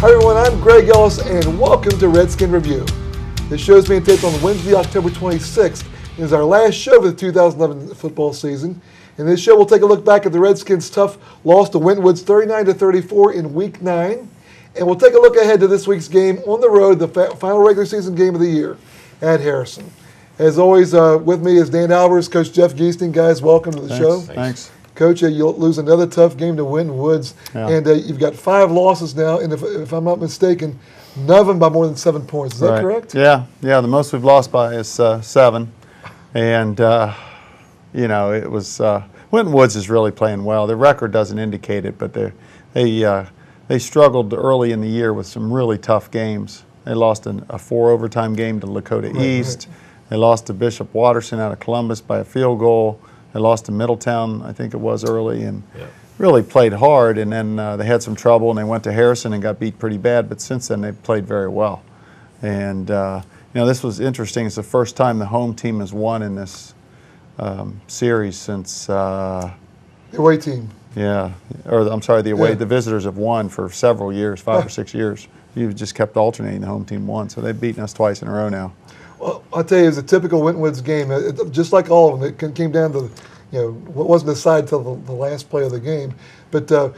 Hi everyone, I'm Greg Ellis and welcome to Redskin Review. This show is being taped on Wednesday, October 26th. It is our last show of the 2011 football season. In this show, we'll take a look back at the Redskins' tough loss to Winton 39-34 in Week 9. And we'll take a look ahead to this week's game on the road, the final regular season game of the year at Harrison. As always, with me is Dan Alvarez, Coach Jeff Geesting. Guys, welcome to the show. Thanks. Coach, you'll lose another tough game to Winton Woods, and you've got 5 losses now, and if I'm not mistaken, none of them by more than 7 points. Is that correct? Yeah, the most we've lost by is 7, and you know, it was Winton Woods is really playing well. Their record doesn't indicate it, but they struggled early in the year with some really tough games. They lost a 4 overtime game to Lakota East. They lost to Bishop Watterson out of Columbus by a field goal. They lost to Middletown, I think it was, early, and really played hard. And then they had some trouble, and they went to Harrison and got beat pretty bad. But since then, they've played very well. And you know, this was interesting. It's the first time the home team has won in this series since the away team. Yeah, or I'm sorry, the away. The visitors have won for several years, 5 or 6 years. You've just kept alternating. The home team won, so they've beaten us twice in a row now. Well, I'll tell you, it was a typical Winton Woods game. Just like all of them, it came down to, you know, what wasn't decided until the last play of the game. But the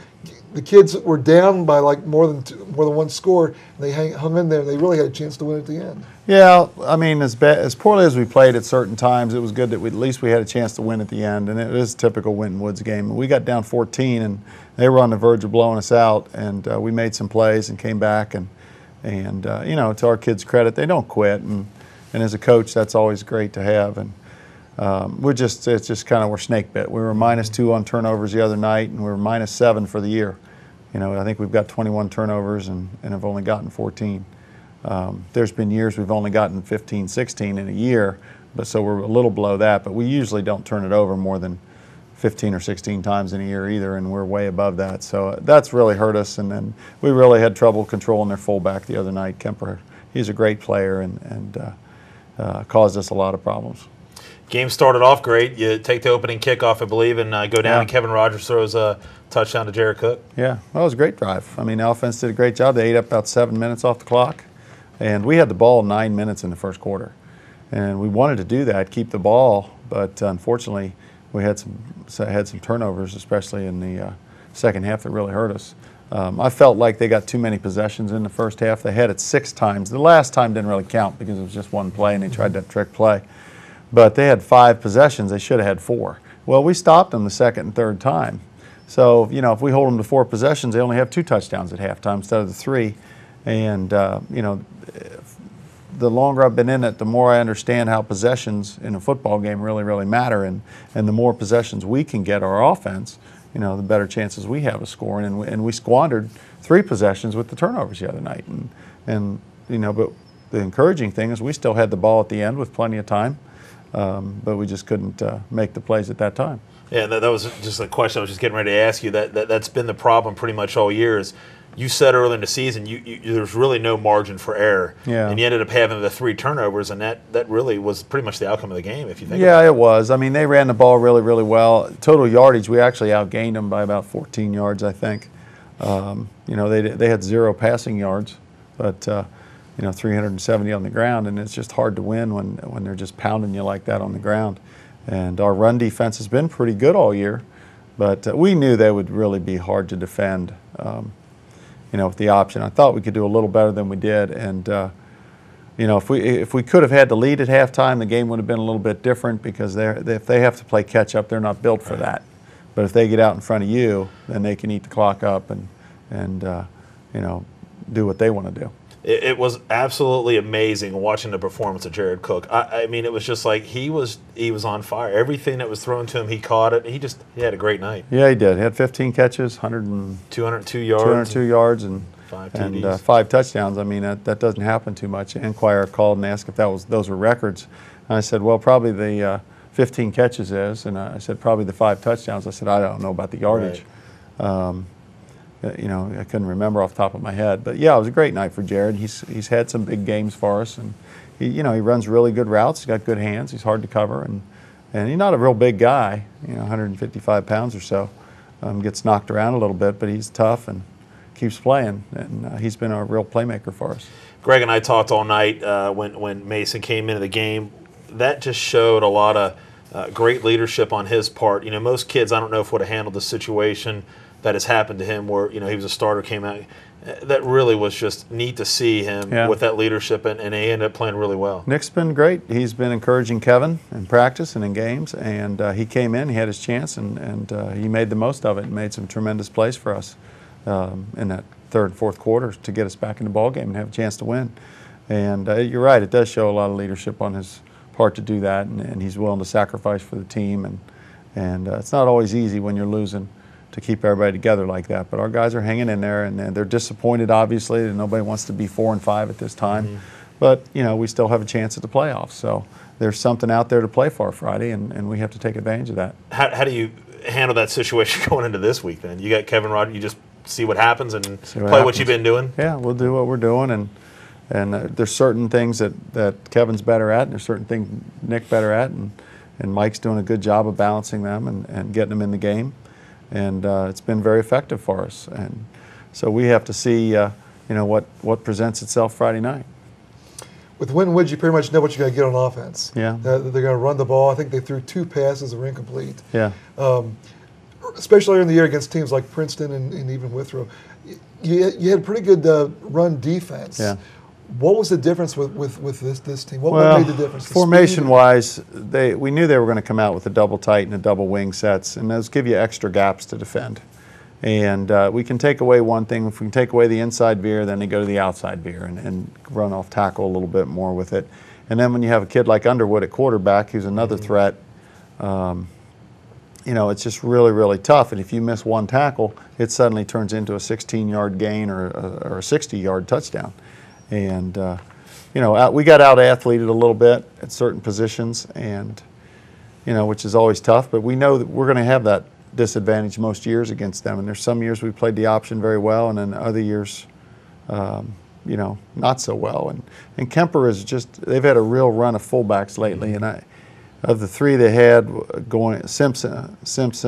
kids were down by like more than one score, and they hung in there. They really had a chance to win at the end. Yeah, I mean, as poorly as we played at certain times, it was good that at least we had a chance to win at the end. And it is a typical Winton Woods game. We got down 14, and they were on the verge of blowing us out, and we made some plays and came back. And you know, to our kids' credit, they don't quit. And as a coach, that's always great to have. And it's just kind of, we're snake bit. We were -2 on turnovers the other night, and we were -7 for the year. You know, I think we've got 21 turnovers and have only gotten 14. There's been years we've only gotten 15, 16 in a year, but so we're a little below that. But we usually don't turn it over more than 15 or 16 times in a year either, and we're way above that. So that's really hurt us. And then we really had trouble controlling their fullback the other night, Kemper. He's a great player and caused us a lot of problems. Game started off great. You take the opening kickoff, I believe, and go down, and Kevin Rogers throws a touchdown to Jared Cook. Yeah, well, it was a great drive. I mean, the offense did a great job. They ate up about 7 minutes off the clock, and we had the ball 9 minutes in the first quarter. And we wanted to do that, keep the ball, but unfortunately, we had some turnovers, especially in the second half, that really hurt us. I felt like they got too many possessions in the first half. They had it 6 times. The last time didn't really count because it was just one play and they tried that trick play. But they had 5 possessions. They should have had 4. Well, we stopped them the second and third time. So, you know, if we hold them to 4 possessions, they only have 2 touchdowns at halftime instead of the 3. And, you know, the longer I've been in it, the more I understand how possessions in a football game really, really matter. And the more possessions we can get our offense, you know, the better chances we have of scoring. And we squandered 3 possessions with the turnovers the other night. And you know, but the encouraging thing is we still had the ball at the end with plenty of time, but we just couldn't make the plays at that time. Yeah, that was just a question I was just getting ready to ask you. That's been the problem pretty much all year. Is you said early in the season there's really no margin for error, and you ended up having the 3 turnovers, and that really was pretty much the outcome of the game, if you think about it. Yeah, it was. I mean, they ran the ball really, really well. Total yardage, we actually outgained them by about 14 yards, I think. You know, they had 0 passing yards, but you know, 370 on the ground, and it's just hard to win when they're just pounding you like that on the ground. And our run defense has been pretty good all year, but we knew they would really be hard to defend. You know, with the option, I thought we could do a little better than we did, and you know, if we could have had the lead at halftime, the game would have been a little bit different because if they have to play catch up, they're not built for that. But if they get out in front of you, then they can eat the clock up and you know, do what they want to do. It was absolutely amazing watching the performance of Jared Cook. I mean, it was just like he was on fire. Everything that was thrown to him, he caught it. He had a great night. Yeah, he did. He had 15 catches, 202 yards. 202 yards and 5 TDs. And 5 touchdowns. I mean, that doesn't happen too much. Inquirer called and asked if those were records. And I said, well, probably the 15 catches is. And I said, probably the 5 touchdowns. I said, I don't know about the yardage. Right. You know, I couldn't remember off the top of my head, but yeah, it was a great night for Jared. He's had some big games for us, and you know, he runs really good routes. He's got good hands. He's hard to cover, and he's not a real big guy. You know, 155 pounds or so. Gets knocked around a little bit, but he's tough, and keeps playing, and he's been a real playmaker for us. Greg and I talked all night when Mason came into the game. That just showed a lot of great leadership on his part. You know, most kids, I don't know if would have handled the situation that has happened to him where, you know, he was a starter, came out. That really was just neat to see him with that leadership, and he ended up playing really well. Nick's been great. He's been encouraging Kevin in practice and in games, and he came in, he had his chance, and he made the most of it and made some tremendous plays for us in that third and fourth quarters to get us back in the ball game and have a chance to win. And you're right, it does show a lot of leadership on his part to do that, and he's willing to sacrifice for the team. And it's not always easy when you're losing to keep everybody together like that. But our guys are hanging in there, and they're disappointed, obviously, and nobody wants to be 4-5 at this time. But, you know, we still have a chance at the playoffs. So there's something out there to play for Friday, and we have to take advantage of that. How do you handle that situation going into this week then? You got Kevin Rogers, you just see what happens and play what you've been doing? Yeah, we'll do what we're doing, and there's certain things that Kevin's better at, and there's certain things Nick better at, and Mike's doing a good job of balancing them and getting them in the game. And it's been very effective for us. And so we have to see, you know, what presents itself Friday night. With Winton, you pretty much know what you're going to get on offense. Yeah. They're going to run the ball. I think they threw 2 passes that were incomplete. Yeah. Especially early in the year against teams like Princeton and even Withrow. You had pretty good run defense. Yeah. What was the difference with this team? What made the difference? Formation-wise, we knew they were going to come out with a double tight and a double wing sets, and those give you extra gaps to defend. And we can take away one thing. If we can take away the inside veer, then they go to the outside veer and run off tackle a little bit more with it. And then when you have a kid like Underwood at quarterback, who's another threat, you know, it's just really, really tough. And if you miss one tackle, it suddenly turns into a 16-yard gain or a 60-yard touchdown. And, you know, we got out-athleted a little bit at certain positions, and, you know, which is always tough. But we know that we're going to have that disadvantage most years against them. And there's some years we played the option very well, and then other years, you know, not so well. And Kemper is just, they've had a real run of fullbacks lately. And of the 3 they had, Simpson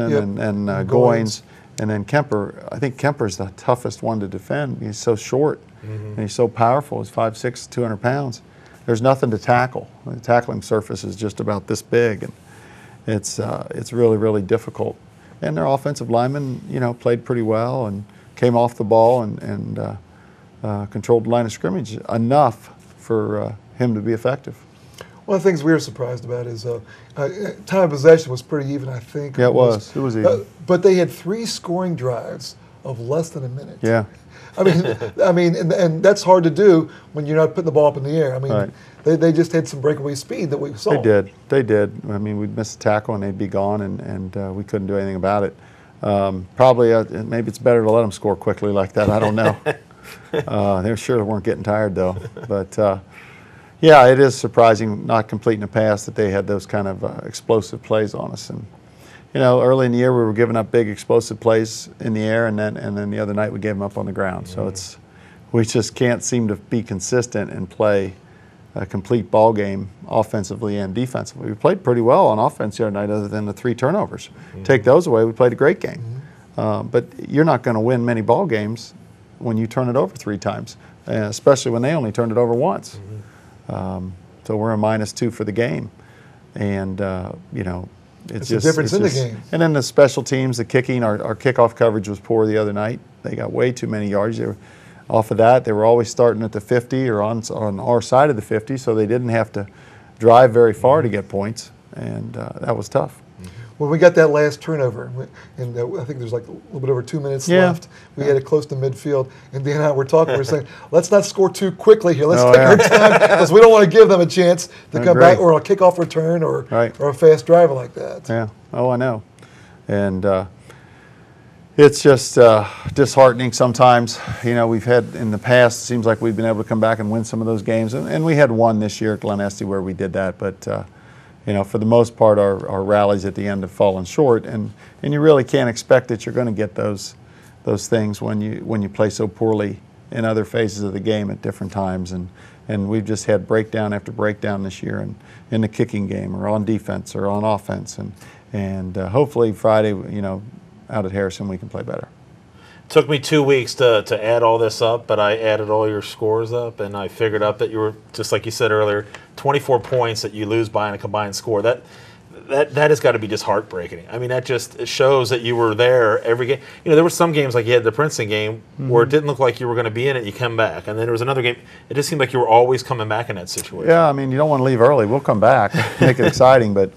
yep. and Goins, and then Kemper, I think Kemper's the toughest one to defend. He's so short. And he's so powerful. He's 5'6", 200 pounds. There's nothing to tackle. The tackling surface is just about this big, and it's really, really difficult. And their offensive linemen, you know, played pretty well and came off the ball and controlled the line of scrimmage enough for him to be effective. One of the things we were surprised about is time of possession was pretty even, I think. Yeah, it was. It was even. But they had 3 scoring drives of less than a minute. Yeah. I mean, and that's hard to do when you're not putting the ball up in the air. I mean, right. they just had some breakaway speed that we saw. They did. I mean, we'd miss a tackle and they'd be gone, and we couldn't do anything about it. Probably, maybe it's better to let them score quickly like that. I don't know. They sure weren't getting tired though. But yeah, it is surprising, not completing a pass, that they had those kind of explosive plays on us. And you know, early in the year we were giving up big explosive plays in the air, and then the other night we gave them up on the ground. So we just can't seem to be consistent and play a complete ball game offensively and defensively. We played pretty well on offense the other night, other than the 3 turnovers. Take those away, we played a great game. But you're not going to win many ball games when you turn it over 3 times, especially when they only turned it over once. So we're a -2 for the game, and you know. It's a difference in the game. And then the special teams, the kicking, our kickoff coverage was poor the other night. They got way too many yards. Off of that, they were always starting at the 50 or on our side of the 50, so they didn't have to drive very far to get points, and that was tough. When we got that last turnover, and I think there's like a little bit over 2 minutes left, we had it close to midfield, and Dan and I were talking, we were saying, let's not score too quickly here. Let's take our time, because we don't want to give them a chance to come back, or a kickoff return, or a fast driver like that. Yeah, oh, I know. And it's just disheartening sometimes. You know, we've had in the past, it seems like we've been able to come back and win some of those games, and we had one this year at Glen Estee where we did that, but you know, for the most part, our rallies at the end have fallen short, and you really can't expect that you're going to get those things when you play so poorly in other phases of the game at different times, and we've just had breakdown after breakdown this year, and in the kicking game or on defense or on offense, and hopefully Friday, you know, out at Harrison we can play better. Took me 2 weeks to add all this up, but I added all your scores up, and I figured out that you were, just like you said earlier, 24 points that you lose by in a combined score. That has got to be just heartbreaking. I mean, that just shows that you were there every game. You know, there were some games like you had the Princeton game where it didn't look like you were going to be in it. You come back, and then there was another game. It just seemed like you were always coming back in that situation. Yeah, I mean, you don't want to leave early. We'll come back, make it exciting, but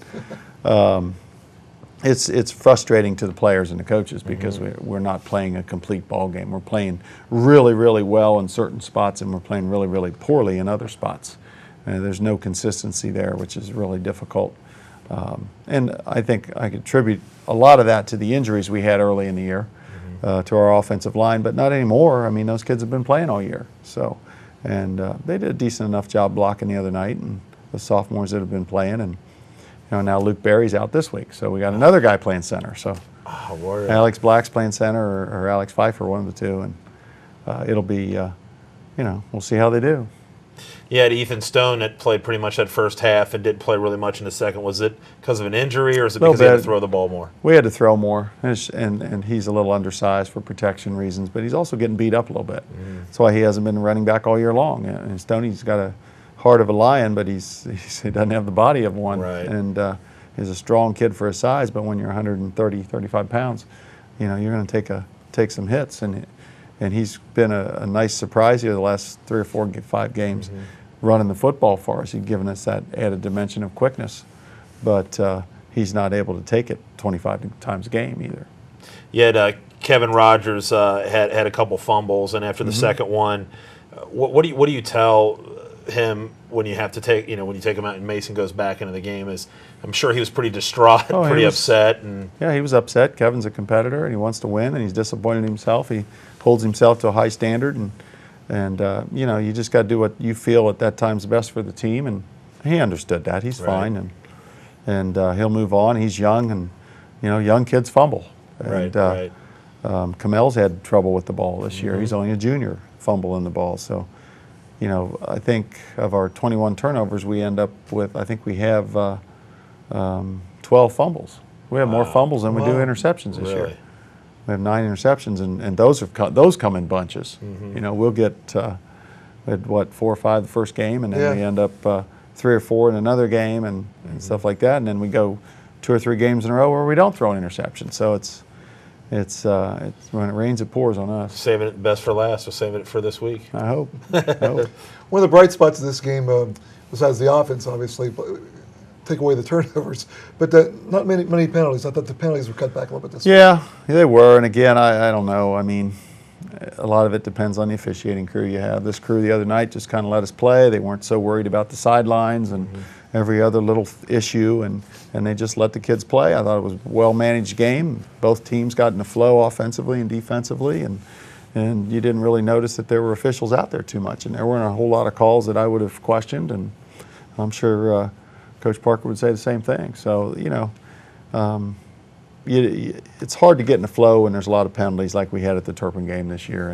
it's frustrating to the players and the coaches because we're not playing a complete ball game. We're playing really, really well in certain spots, and we're playing really, really poorly in other spots. There's no consistency there, which is really difficult. And I think I could attribute a lot of that to the injuries we had early in the year to our offensive line, but not anymore. I mean, those kids have been playing all year. So, and they did a decent enough job blocking the other night, and the sophomores that have been playing. And now Luke Berry's out this week, so we got another guy playing center. So Alex Black's playing center, or Alex Pfeiffer, one of the two, and it'll be, we'll see how they do. You had Ethan Stone that played pretty much that first half and didn't play really much in the second. Was it because of an injury, or is it because he had to throw the ball more? We had to throw more, and he's a little undersized for protection reasons, but he's also getting beat up a little bit. That's why he hasn't been running back all year long. And Stoney's got a heart of a lion, but he doesn't have the body of one. Right. And he's a strong kid for his size, but when you're 130, 35 pounds, you're going to take some hits. And he's been a nice surprise here the last 3 or 4, 5 games. Running the football for us. He's given us that added dimension of quickness, but he's not able to take it 25 times a game either. You had Kevin Rogers had a couple fumbles, and after the second one, what do you tell him when you have to take when you take him out and Mason goes back into the game? I'm sure he was pretty distraught, pretty upset. Yeah, he was upset. Kevin's a competitor, and he wants to win, and he's disappointed in himself. He holds himself to a high standard, and you just got to do what you feel at that time's best for the team, and he understood that. He's fine, and he'll move on. He's young, and young kids fumble. And Kamel's had trouble with the ball this year. He's only a junior, fumbling the ball. So, I think of our 21 turnovers, we end up with, I think we have 12 fumbles. We have more fumbles than we do interceptions this year. We have 9 interceptions, and those come in bunches. We'll get we had 4 or 5 the first game, and then we end up 3 or 4 in another game, and stuff like that. And then we go 2 or 3 games in a row where we don't throw an interception. So it's when it rains, it pours on us. Saving it best for last, or saving it for this week. I hope. One of the bright spots of this game, besides the offense, obviously, take away the turnovers, but not many penalties. I thought the penalties were cut back a little bit this week. Yeah, they were. And again, I don't know. I mean, a lot of it depends on the officiating crew you have. This crew the other night just kind of let us play. They weren't so worried about the sidelines and every other little issue, and they just let the kids play. I thought it was a well-managed game. Both teams got in the flow offensively and defensively, and you didn't really notice that there were officials out there too much, and there weren't a whole lot of calls that I would have questioned, and I'm sure Coach Parker would say the same thing. So, it's hard to get in the flow when there's a lot of penalties like we had at the Turpin game this year,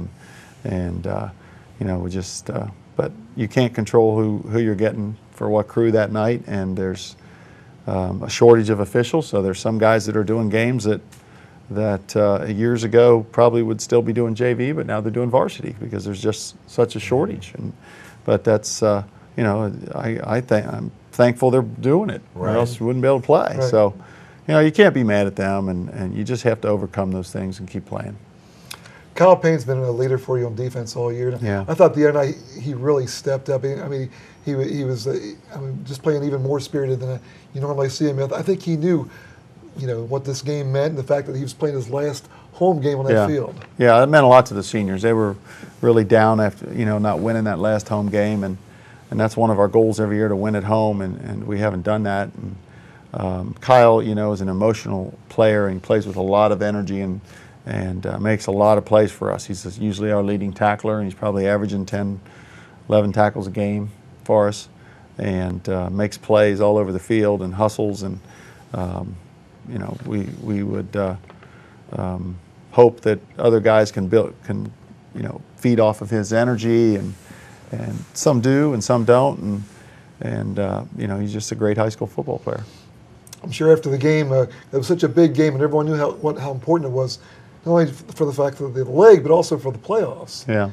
we just but you can't control who you're getting for what crew that night, and there's a shortage of officials. So there's some guys that are doing games that years ago probably would still be doing JV, but now they're doing varsity because there's just such a shortage. But that's I'm thankful they're doing it, or else we wouldn't be able to play. So, you can't be mad at them, and you just have to overcome those things and keep playing. Kyle Payne's been a leader for you on defense all year. Yeah. I thought the other night he really stepped up. I mean, he was just playing even more spirited than you normally see him. I think he knew, what this game meant, and the fact that he was playing his last home game on that field. Yeah, that meant a lot to the seniors. They were really down after not winning that last home game, and that's one of our goals every year, to win at home, and we haven't done that. And Kyle, is an emotional player, and he plays with a lot of energy and makes a lot of plays for us. He's usually our leading tackler, and he's probably averaging 10, 11 tackles a game for us, and makes plays all over the field and hustles. And we would hope that other guys can feed off of his energy, and some do and some don't, and he's just a great high school football player. I'm sure after the game, it was such a big game, and everyone knew how important it was. not only for the fact of the league, but also for the playoffs. Yeah.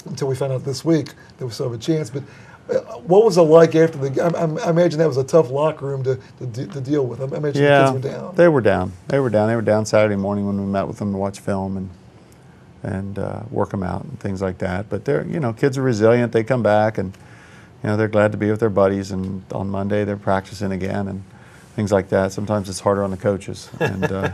Until we found out this week that we still have a chance. But what was it like after the game? I imagine that was a tough locker room to deal with. I imagine the kids were down. They were down. They were down Saturday morning when we met with them to watch film and work them out and things like that. But they're, kids are resilient. They come back and, they're glad to be with their buddies. And on Monday they're practicing again and things like that. Sometimes it's harder on the coaches. And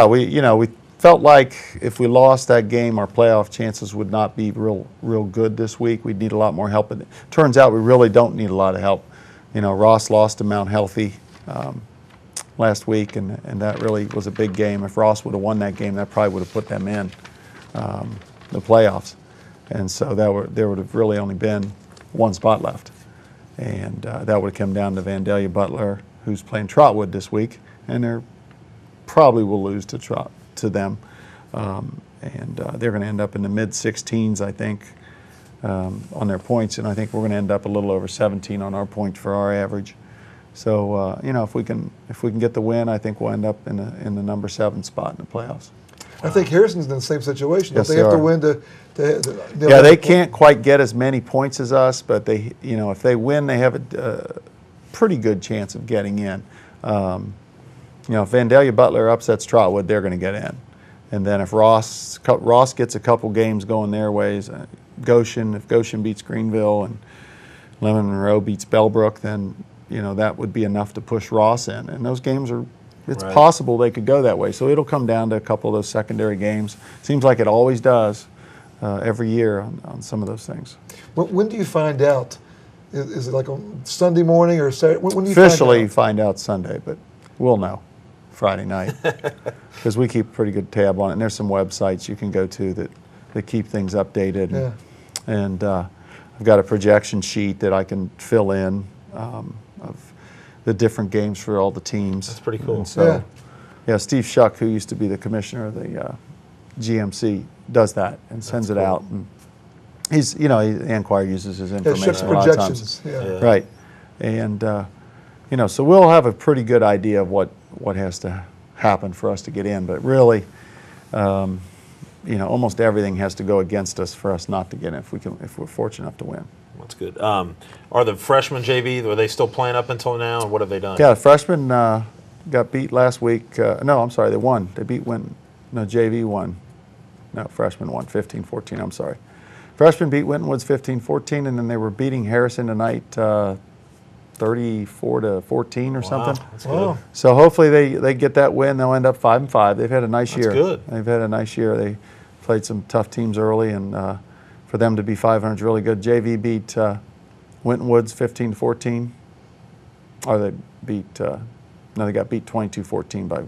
we felt like if we lost that game, our playoff chances would not be real good this week. We'd need a lot more help. And it turns out we really don't need a lot of help. Ross lost to Mount Healthy last week, and that really was a big game. If Ross would have won that game, that probably would have put them in the playoffs. And so there would have really only been one spot left. And that would have come down to Vandalia Butler, who's playing Trotwood this week, and they probably will lose to them. They're going to end up in the mid-16s, I think, on their points, and I think we're going to end up a little over 17 on our point for our average. So if we can get the win, I think we'll end up in the number 7 spot in the playoffs. I think Harrison's in the same situation. Yes, they have to win they can't quite get as many points as us, but if they win, they have a pretty good chance of getting in. If Vandalia Butler upsets Trotwood, they're going to get in. And then if Ross gets a couple games going their ways, if Goshen beats Greenville and Lemon Monroe beats Bellbrook, then that would be enough to push Ross in. And those games it's possible they could go that way. So it'll come down to a couple of those secondary games. Seems like it always does every year on some of those things. When do you find out? Is it like on Sunday morning or Saturday? When do you officially find out Sunday, but we'll know Friday night because we keep a pretty good tab on it. And there's some websites you can go to that keep things updated. Yeah. And I've got a projection sheet that I can fill in of the different games for all the teams. That's pretty cool. And so, Steve Shuck, who used to be the commissioner of the GMC, does that and sends it out. And he's, the Enquirer uses his information a lot of times. Right. And, so we'll have a pretty good idea of what has to happen for us to get in. But really, almost everything has to go against us for us not to get in if we're fortunate enough to win. That's good. Are the freshmen JV, are they still playing up until now, and what have they done? Yeah, the freshmen got beat last week. No, I'm sorry, they won. They beat Winton. No, JV won. No, freshmen won 15-14, I'm sorry. Freshmen beat Winton Woods 15-14, and then they were beating Harrison tonight 34-14 or something. That's good. So hopefully they get that win. They'll end up 5-5. They've had a nice year. That's good. They've had a nice year. They played some tough teams early, and for them to be 500 is really good. JV beat Winton Woods 15-14. Or they beat, they got beat 22-14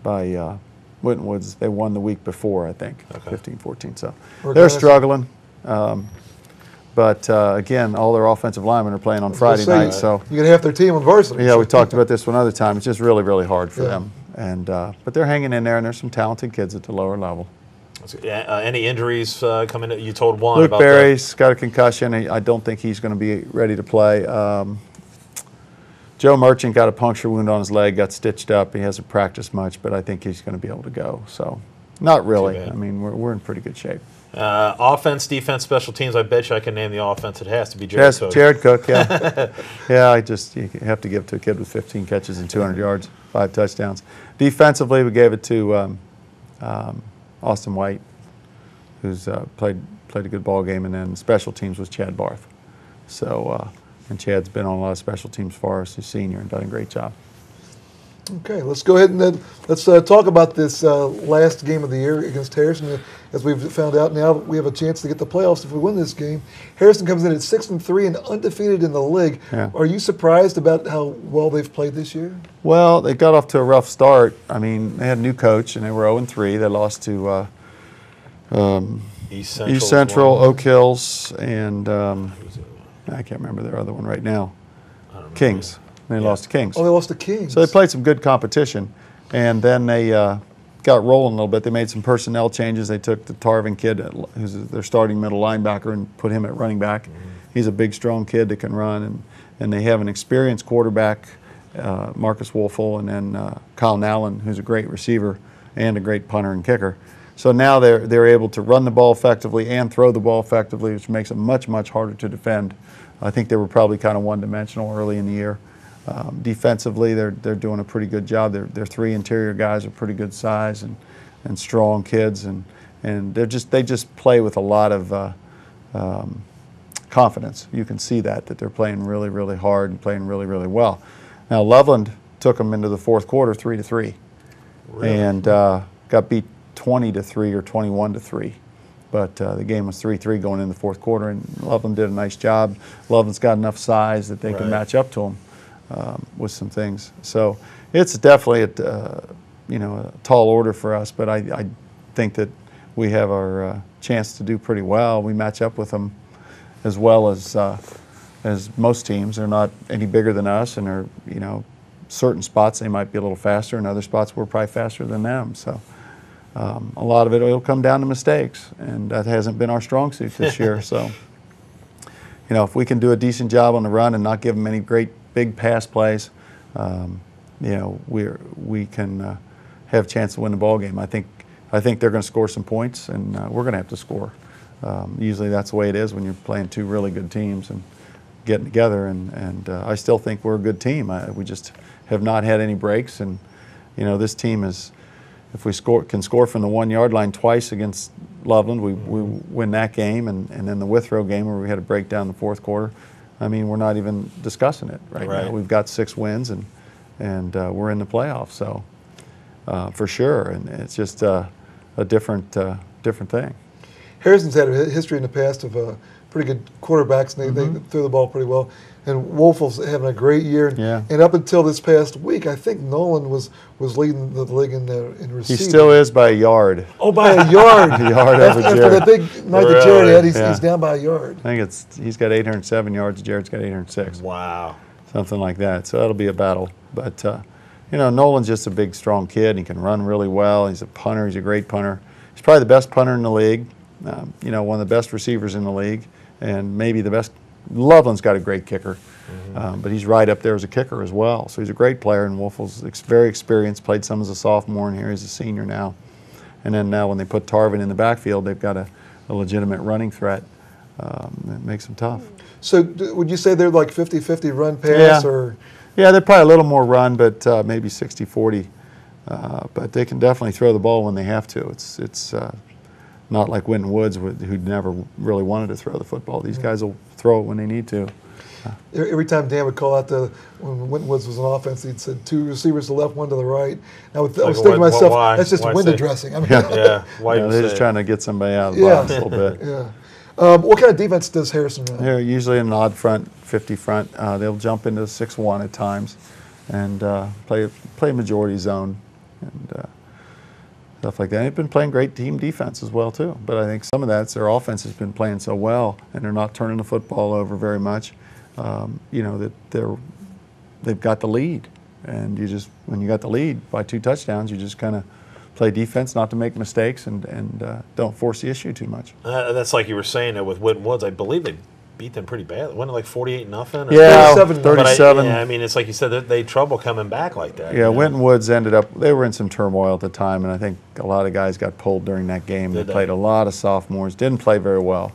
by Winton Woods. They won the week before, I think, 15-14. So they're struggling. But again, all their offensive linemen are playing on Friday night. So you get half their team on varsity. Yeah, we talked about this one other time. It's just really, really hard for them. And but they're hanging in there, and there's some talented kids at the lower level. Any injuries coming in? You told one Luke about Berry's got a concussion. I don't think he's going to be ready to play. Joe Merchant got a puncture wound on his leg, got stitched up. He hasn't practiced much, but I think he's going to be able to go. So not really. I mean, we're in pretty good shape. Offense, defense, special teams. I bet you I can name the offense. It has to be Jared Cook. Jared Cook, yeah. You have to give it to a kid with 15 catches and 200 yards, 5 touchdowns. Defensively, we gave it to Austin White, who's played a good ball game, and then special teams was Chad Barth. So, and Chad's been on a lot of special teams for us, he's senior, and done a great job. Okay, let's go ahead and then let's talk about this last game of the year against Harrison. As we've found out now, we have a chance to get the playoffs if we win this game. Harrison comes in at 6-3 and undefeated in the league. Yeah. Are you surprised about how well they've played this year? Well, they got off to a rough start. I mean, they had a new coach, and they were 0-3. They lost to East Central, Oak Hills, and I can't remember their other one right now. Kings. They lost to Kings. Oh, they lost to Kings. So they played some good competition, and then they got rolling a little bit. They made some personnel changes. They took the Tarvin kid, who's their starting middle linebacker, and put him at running back. Mm-hmm. He's a big, strong kid that can run, and they have an experienced quarterback, Marcus Wolfel, and then Kyle Nowlin, who's a great receiver, and a great punter and kicker. So now they're able to run the ball effectively and throw the ball effectively, which makes it much, much harder to defend. I think they were probably kind of one-dimensional early in the year. Defensively, they're doing a pretty good job. Their three interior guys are pretty good size and strong kids, and they just play with a lot of confidence. You can see that they're playing really, really hard and playing really, really well. Now Loveland took them into the fourth quarter 3-3, really? And got beat 20-3 or 21-3. But the game was 3-3 going into the fourth quarter, and Loveland did a nice job. Loveland's got enough size that they can match up to them with some things. So it's definitely a tall order for us, but I think that we have our chance to do pretty well. We match up with them as well as most teams. They're not any bigger than us, and are certain spots they might be a little faster, and other spots we're probably faster than them. So. A lot of it will come down to mistakes, and that hasn't been our strong suit this year. So, if we can do a decent job on the run and not give them any great big pass plays, we can have a chance to win the ball game. I think they're going to score some points, and we're going to have to score. Usually that's the way it is when you're playing two really good teams and getting together. And I still think we're a good team. We just have not had any breaks, and this team is. If we can score from the 1 yard line twice against Loveland, we win that game, and then the Withrow game where we had a breakdown in the fourth quarter. I mean, we're not even discussing it right now. We've got 6 wins, and we're in the playoffs, so for sure. And it's just a different thing. Harrison's had a history in the past of pretty good quarterbacks, and they throw the ball pretty well. And Wolfel's having a great year. And up until this past week, I think Nolan was leading the league in receiving. He still is by a yard. Oh, by a yard. A yard over Jared. After the big night that Jared had, he's down by a yard. I think he's got 807 yards. Jared's got 806. Wow. Something like that. So that'll be a battle. But, Nolan's just a big, strong kid. He can run really well. He's a punter. He's a great punter. He's probably the best punter in the league, one of the best receivers in the league, and maybe the best. Loveland's got a great kicker, but he's right up there as a kicker as well. So he's a great player, and Wolfel's very experienced, played some as a sophomore, and here he's a senior now. And then now when they put Tarvin in the backfield, they've got a legitimate running threat that makes them tough. So would you say they're like 50-50 run pass? Or? Yeah, they're probably a little more run, but maybe 60-40. But they can definitely throw the ball when they have to. It's not like Winton Woods, who never really wanted to throw the football. These guys will throw it when they need to. Every time Dan would call out when Winton Woods was on offense, he'd said 2 receivers to the left, 1 to the right. I was thinking to myself, that's just window dressing. I mean, they're just trying to get somebody out of the box a little bit. What kind of defense does Harrison run? They're usually an odd front, 50 front. They'll jump into 6-1 at times and play majority zone and stuff like that. They've been playing great team defense as well too. But I think some of that's their offense has been playing so well, and they're not turning the football over very much. That they've got the lead, and when you got the lead by 2 touchdowns, you just kind of play defense, not to make mistakes, and don't force the issue too much. That's like you were saying with Winton Woods. I believe they beat them pretty bad. Wasn't it like 48-0? Yeah, 37. I mean, it's like you said, they had trouble coming back like that. Yeah, Winton Woods they were in some turmoil at the time, and I think a lot of guys got pulled during that game. They played a lot of sophomores, didn't play very well.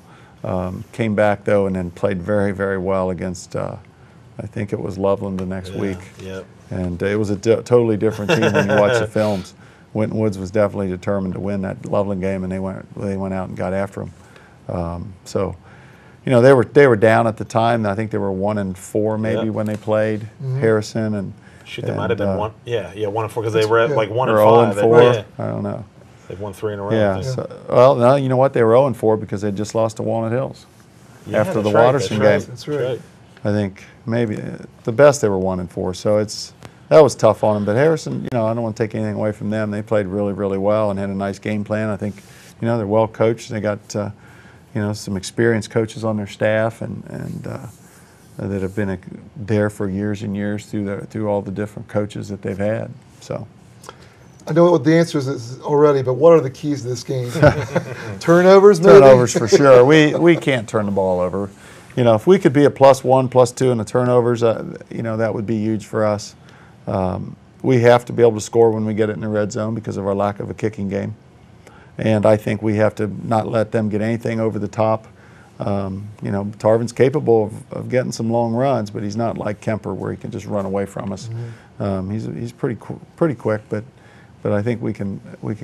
Came back, though, and then played very, very well against, I think it was Loveland the next week. Yep. And it was a totally different team when you watch the films. Winton Woods was definitely determined to win that Loveland game, and they went out and got after him. They were down at the time. I think they were 1-4 maybe when they played Harrison, and they might have been 1-4 because they were at like 1-5. 0-4. I don't know. They've won 3 in a row. Yeah. Well, no, you know what? They were 0-4 because they just lost to Walnut Hills after the Watterson game. That's right. I think maybe the best they were 1-4. So that was tough on them. But Harrison, I don't want to take anything away from them. They played really, really well and had a nice game plan. I think, they're well coached. They got, some experienced coaches on their staff and that have been there for years and years through all the different coaches that they've had. So. I know what the answer is already, but what are the keys to this game? Turnovers, maybe? Turnovers for sure. We can't turn the ball over. If we could be a +1, +2 in the turnovers, that would be huge for us. we have to be able to score when we get it in the red zone because of our lack of a kicking game. And I think we have to not let them get anything over the top. You know, Tarvin's capable of getting some long runs, but he's not like Kemper where he can just run away from us. He's pretty quick, but I think we can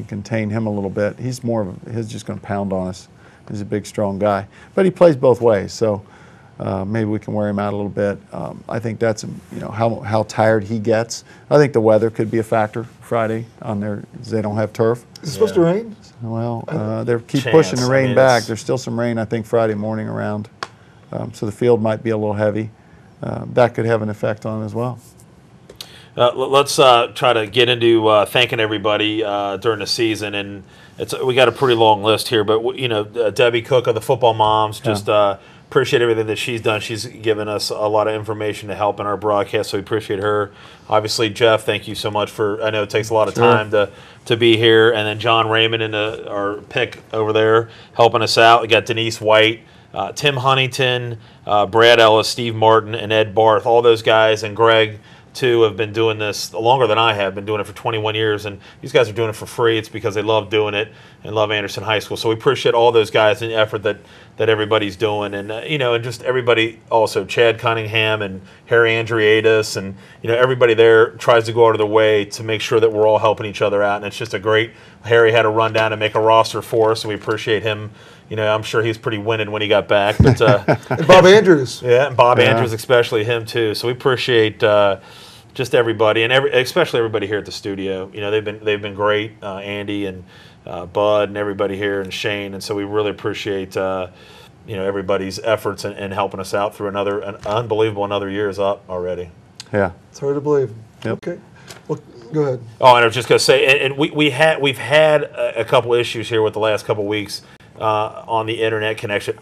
contain him a little bit. He's just going to pound on us. He's a big, strong guy, but he plays both ways, so maybe we can wear him out a little bit. I think that's, you know, how tired he gets. I think the weather could be a factor Friday on they don't have turf. Is it supposed to rain? Well, they keep pushing the rain back. There's still some rain, I think, Friday morning around. So the field might be a little heavy. That could have an effect on it as well. Let's try to get into thanking everybody during the season, and we got a pretty long list here. But you know, Debbie Cook of the Football Moms, just appreciate everything that she's done. She's given us a lot of information to help in our broadcast, so we appreciate her. Obviously, Jeff, thank you so much for. I know it takes a lot of time to be here, and then John Raymond in our pick over there helping us out. We got Denise White, Tim Huntington, Brad Ellis, Steve Martin, and Ed Barth. All those guys, and Greg too, have been doing this longer than I have. Been doing it for 21 years, and these guys are doing it for free. It's because they love doing it and love Anderson High School. So we appreciate all those guys and the effort that everybody's doing, and you know, and just everybody. Also, Chad Cunningham and Harry Andriadis, and you know, everybody there tries to go out of their way to make sure that we're all helping each other out. And it's just a great. Harry had to run down and make a roster for us, and we appreciate him. You know, I'm sure he's pretty winded when he got back. But and Bob Andrews. Yeah, and Bob Andrews, especially him too. So we appreciate just everybody, and especially everybody here at the studio. You know, they've been great, Andy and Bud and everybody here, and Shane. And so we really appreciate you know, everybody's efforts and helping us out through an unbelievable year is up already. Yeah, it's hard to believe. Yep. Okay, well, go ahead. Oh, and I was just going to say, and we've had a couple issues here with the last couple weeks on the internet connection.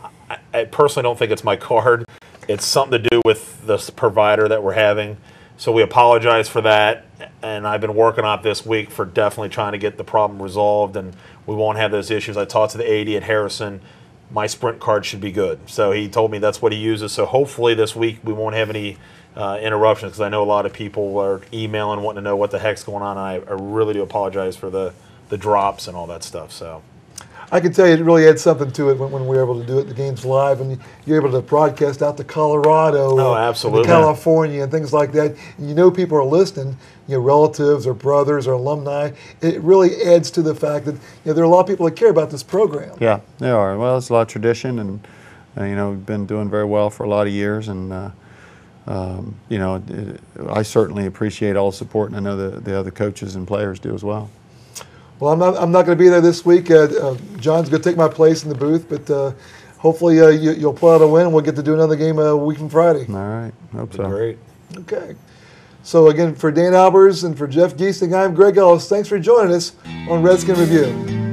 I personally don't think it's my card. It's something to do with the provider that we're having. So we apologize for that, and I've been working on it this week for definitely trying to get the problem resolved, and we won't have those issues. I talked to the AD at Harrison. My Sprint card should be good. So he told me that's what he uses. So hopefully this week we won't have any interruptions, because I know a lot of people are emailing wanting to know what the heck's going on. And I really do apologize for the drops and all that stuff. So I can tell you it really adds something to it when we were able to do it, the games live, and you're able to broadcast out to Colorado, absolutely, and to California, and things like that. And you know people are listening, you know, relatives or brothers or alumni. It really adds to the fact that, you know, there are a lot of people that care about this program. Yeah, there are. Well, it's a lot of tradition, and you know, we've been doing very well for a lot of years, and you know, I certainly appreciate all the support, and I know the other coaches and players do as well. Well, I'm not going to be there this week. John's going to take my place in the booth, but hopefully you'll pull out a win, and we'll get to do another game a week from Friday. All right, hope so. Great. Okay. So again, for Dan Albers and for Jeff Giesing, I'm Greg Ellis. Thanks for joining us on Redskin Review.